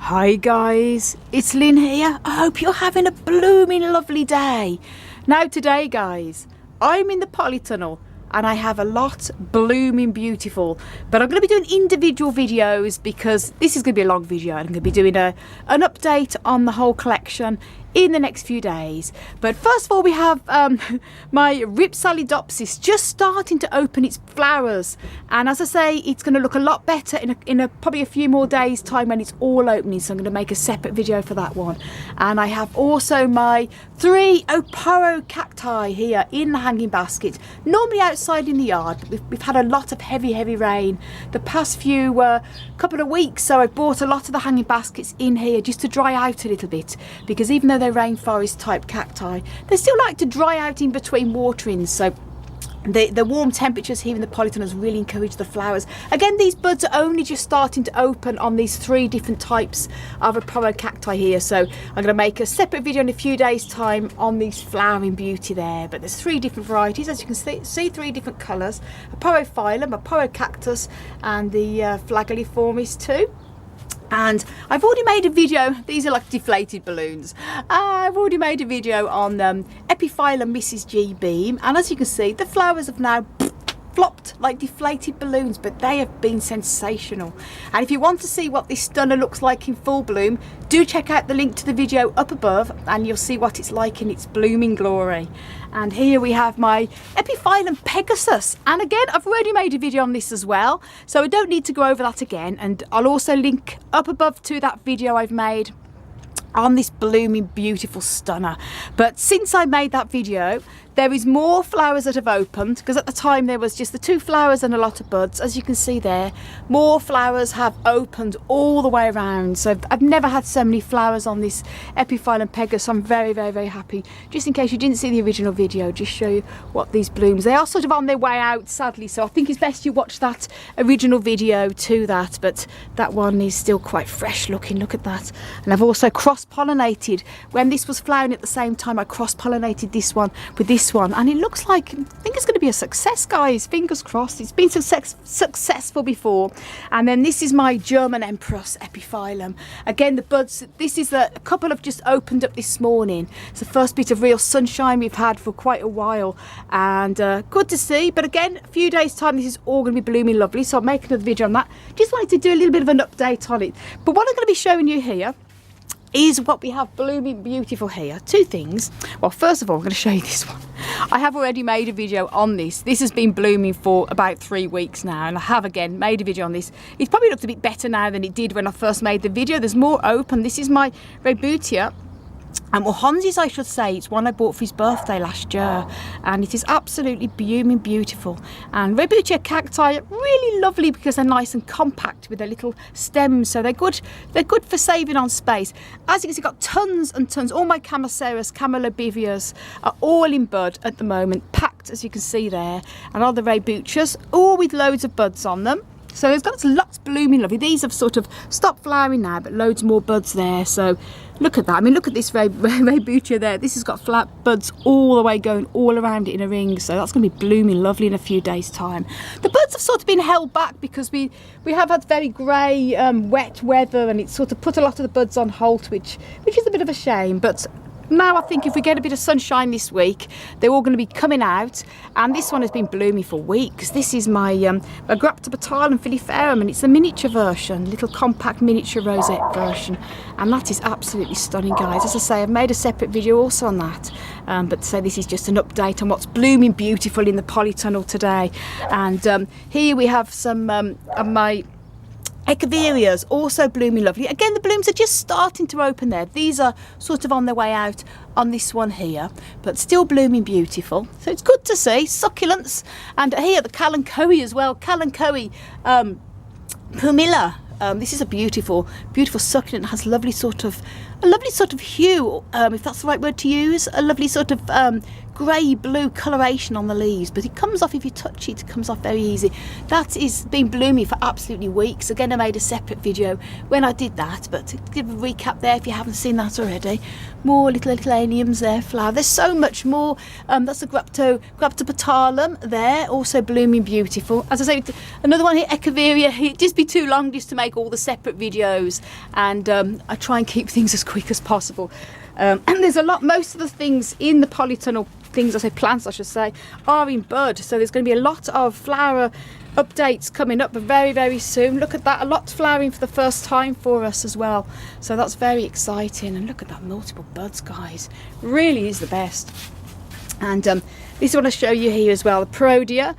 Hi guys, it's Lynn here. I hope you're having a blooming lovely day. Now today guys, I'm in the Polytunnel and I have a lot blooming beautiful, but I'm going to be doing individual videos because this is going to be a long video and I'm going to be doing an update on the whole collection in the next few days. But first of all, we have my Ripsalidopsis just starting to open its flowers, and as I say, it's going to look a lot better in probably a few more days time when it's all opening, so I'm going to make a separate video for that one. And I have also my 3 Oporo cacti here in the hanging basket, normally outside in the yard, but we've had a lot of heavy rain the past few couple of weeks, so I brought a lot of the hanging baskets in here just to dry out a little bit, because even though they're rainforest type cacti, they still like to dry out in between waterings, so the warm temperatures here in the Polytunnel has really encouraged the flowers. Again, these buds are only just starting to open on these 3 different types of Oporo cacti here, so I'm going to make a separate video in a few days time on these flowering beauty there. But there's 3 different varieties, as you can see 3 different colours: Epiphyllum, Oporo cactus, and the Flagelliformis too. And I've already made a video, these are like deflated balloons. I've already made a video on Epiphyllum Mrs. G Beam, and as you can see, the flowers have now flopped like deflated balloons, but they have been sensational. And if you want to see what this stunner looks like in full bloom, do check out the link to the video up above and you'll see what it's like in its blooming glory. And here we have my Epiphyllum Pegasus, and again I've already made a video on this as well, so I don't need to go over that again, and I'll also link up above to that video I've made on this blooming beautiful stunner. But since I made that video, there is more flowers that have opened, because at the time there was just the 2 flowers and a lot of buds. As you can see there, more flowers have opened all the way around, so I've never had so many flowers on this Epiphyllum Pegasus. I'm very happy. Just in case you didn't see the original video, just show you what these blooms, they are sort of on their way out sadly, so I think it's best you watch that original video to that. But that one is still quite fresh looking, look at that. And I've also cross-pollinated, when this was flowering at the same time, I cross-pollinated this one with this one, and it looks like, I think it's going to be a success guys, fingers crossed. It's been successful before. And then this is my German Empress Epiphyllum. Again, the buds, this is a couple have just opened up this morning. It's the first bit of real sunshine we've had for quite a while, and good to see. But again, a few days time this is all going to be blooming lovely, so I'll make another video on that. Just wanted to do a little bit of an update on it. But what I'm going to be showing you here is what we have blooming beautiful here. 2 things. Well, first of all, I'm going to show you this one. I have already made a video on this. This has been blooming for about 3 weeks now, and I have again made a video on this. It's probably looked a bit better now than it did when I first made the video. There's more open. This is my Rebutia, and well, Honzi's, I should say. It's one I bought for his birthday last year, and it is absolutely blooming beautiful. And Rebutia cacti are really lovely because they're nice and compact with their little stems, so they're good for saving on space. As you can see, I've got tons and tons. All my Camaceras, Camelobivias are all in bud at the moment, packed as you can see there, and all the Rebutias, all with loads of buds on them. So there's got lots blooming lovely. These have sort of stopped flowering now, but loads more buds there. So look at that. I mean, look at this Rebutia there. This has got flat buds all the way going all around it in a ring. So that's going to be blooming lovely in a few days' time. The buds have sort of been held back because we have had very grey, wet weather, and it's sort of put a lot of the buds on halt, which is a bit of a shame. But now I think if we get a bit of sunshine this week, they're all going to be coming out. And this one has been blooming for weeks. This is my Agraptopetala Filiferum, and it's a miniature version, little compact miniature rosette version, and that is absolutely stunning guys. As I say, I've made a separate video also on that, but so this is just an update on what's blooming beautiful in the Polytunnel today. And here we have some of my Echeverias, also blooming lovely. Again, the blooms are just starting to open there. These are sort of on their way out on this one here, but still blooming beautiful. So it's good to see. Succulents, and here the Kalanchoe as well. Kalanchoe pumila. This is a beautiful succulent. It has a lovely sort of hue, if that's the right word to use. A lovely sort of grey-blue coloration on the leaves, but it comes off if you touch it. It comes off very easy. That is been blooming for absolutely weeks. Again, I made a separate video when I did that, but to give a recap there if you haven't seen that already. More little aniums there, flower. There's so much more. That's the Graptopetalum there, also blooming beautiful. As I say, another one here, Echeveria. It'd just be too long just to make all the separate videos, and I try and keep things as quick as possible. And there's a lot, most of the things in the polytunnel, plants I should say, are in bud. So there's going to be a lot of flower updates coming up very, very soon. Look at that, a lot flowering for the first time for us as well. So that's very exciting. And look at that, multiple buds, guys. Really is the best. And this is what I show you here as well, the Perodia.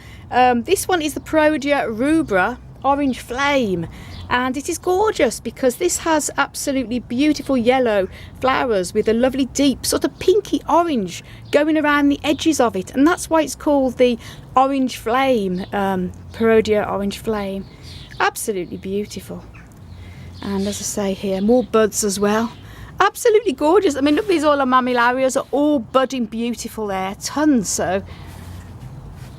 This one is the Perodia rubra Orange Flame. And it is gorgeous because this has absolutely beautiful yellow flowers with a lovely deep sort of pinky orange going around the edges of it, and that's why it's called the Orange Flame, Perodia Orange Flame. Absolutely beautiful. And as I say here, more buds as well. Absolutely gorgeous. I mean, look, these all are Mammillarias, are all budding beautiful there, tons. So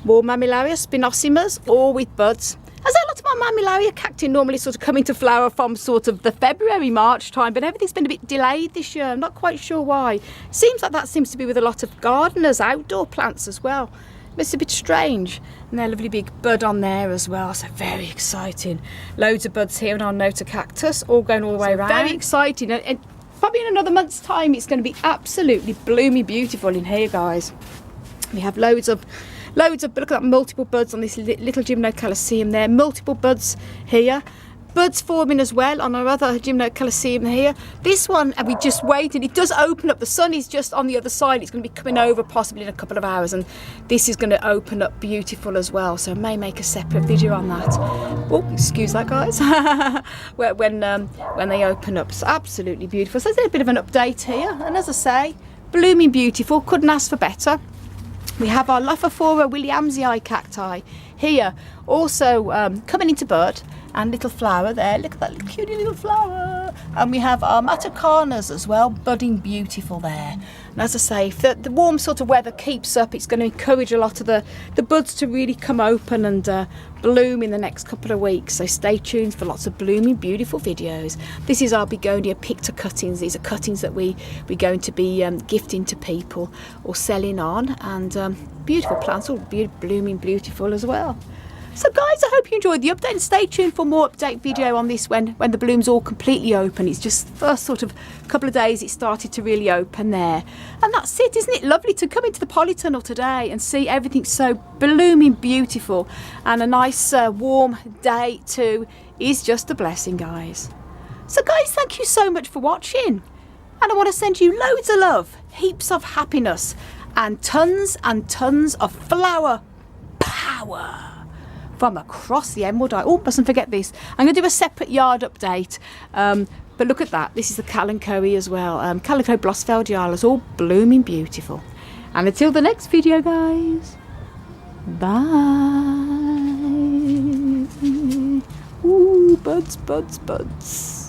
more Mammillaria spinosimas, all with buds. As a lot of my Mammillaria cacti normally sort of come into flower from sort of the February, March time, but everything's been a bit delayed this year. I'm not quite sure why. Seems like that seems to be with a lot of gardeners, outdoor plants as well. It's a bit strange. And they're lovely big bud on there as well, so very exciting. Loads of buds here in our Nota cactus, all going all the way around. Very exciting. And probably in another month's time, it's going to be absolutely bloomy beautiful in here, guys. We have loads of, look at that, multiple buds on this little Gymnocalaceum there, multiple buds here, buds forming as well on our other Gymnocalaceum here. This one, and we just waited, it does open up, the sun is just on the other side, it's going to be coming over possibly in a couple of hours, and this is going to open up beautiful as well, so I may make a separate video on that. Oh, excuse that, guys. when they open up, it's absolutely beautiful. So there's a bit of an update here, and as I say, blooming beautiful, couldn't ask for better. We have our Lophophora williamsii cacti here, also coming into bud, and little flower there. Look at that little cutie little flower. And we have our Matacanas as well, budding beautiful there. And as I say, if the warm sort of weather keeps up, it's going to encourage a lot of the buds to really come open and bloom in the next couple of weeks. So stay tuned for lots of blooming, beautiful videos. This is our Begonia picta cuttings. These are cuttings that we're going to be gifting to people or selling on. And beautiful plants, all blooming beautiful as well. So guys, I hope you enjoyed the update, and stay tuned for more update video on this when the bloom's all completely open. It's just the first sort of couple of days it started to really open there. And that's it, isn't it lovely to come into the polytunnel today and see everything so blooming beautiful, and a nice warm day too is just a blessing, guys. So guys, thank you so much for watching, and I want to send you loads of love, heaps of happiness, and tons of flower power from across the Emerald Isle. Oh, mustn't forget this. I'm going to do a separate yard update. But look at that. This is the Kalanchoe as well. Calico blossfeldialis, all blooming beautiful. And until the next video, guys. Bye. Ooh, buds, buds, buds.